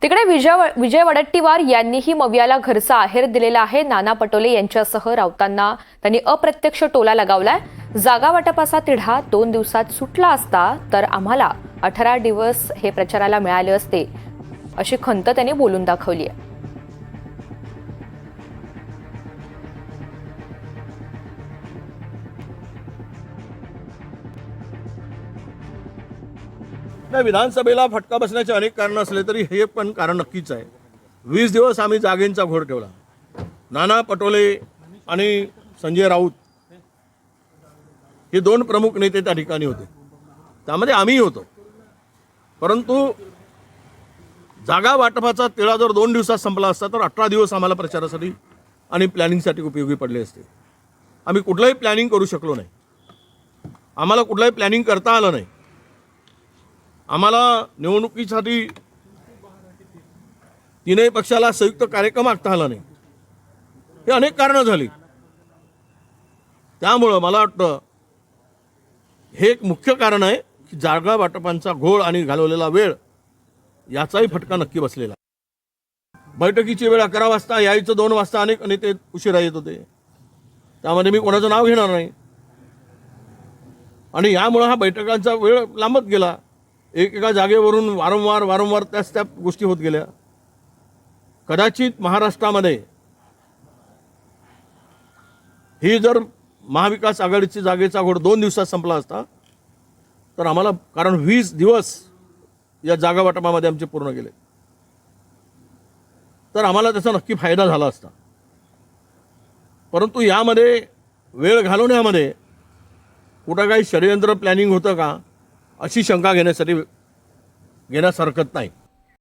तिकडे विजय वडट्टीवार यांनीही मवियाला घरचा आहेर दिलेला आहे। नाना पटोले यांच्यासह राऊतांना त्यांनी अप्रत्यक्ष टोला लगावलाय। जागा वाटपाचा तिढा 2 दिवसात सुटला असता तर आम्हाला 18 दिवस हे प्रचाराला मिळाले असते, अशी खंत त्यांनी बोलून दाखवली आहे। नाही, विधानसभेला फटका बसण्याचे अनेक कारण असले तरी हे पण कारण नक्कीच आहे। 20 दिवस आम्ही जागेंचा घोर ठेवला। नाना पटोले आणि संजय राऊत हे 2 प्रमुख नेते त्या ठिकाणी होते, त्यामध्ये आम्ही होतो। परंतु जागा वाटपाचा तिढा जर 2 दिवसात संपला असता तर 18 दिवस आम्हाला प्रचारासाठी आणि प्लॅनिंगसाठी उपयोगी पडले असते। आम्ही कुठलंही प्लॅनिंग करू शकलो नाही, आम्हाला कुठलंही प्लॅनिंग करता आलं नाही। आम्हाला निवडणुकीसाठी तीनही पक्षाला संयुक्त कार्यक्रम आखता आला नाही। हे अनेक कारणं झाली। त्यामुळं मला वाटतं हे एक मुख्य कारण आहे की जागा वाटपांचा घोळ आणि घालवलेला वेळ याचाही फटका नक्की बसलेला। बैठकीची वेळ 11 वाजता, यायचं 2 वाजता, अनेक नेते उशिरा येत होते, त्यामध्ये मी कोणाचं नाव घेणार नाही। आणि यामुळं हा बैठकांचा वेळ लांबत गेला। एका जागेवरून वारंवार त्या गोष्टी होत गेल्या। कदाचित महाराष्ट्रामध्ये ही जर महाविकास आघाडीची जागेचा घोळ 2 दिवसात संपला असता तर आम्हाला, कारण 20 दिवस या जागा वाटपामध्ये आमचे पूर्ण गेले, तर आम्हाला त्याचा नक्की फायदा झाला असता। परंतु यामध्ये वेळ घालवण्यामध्ये कुठं काही षडयंत्र प्लॅनिंग होतं का, अशी शंका घेण्यास हरकत नाही।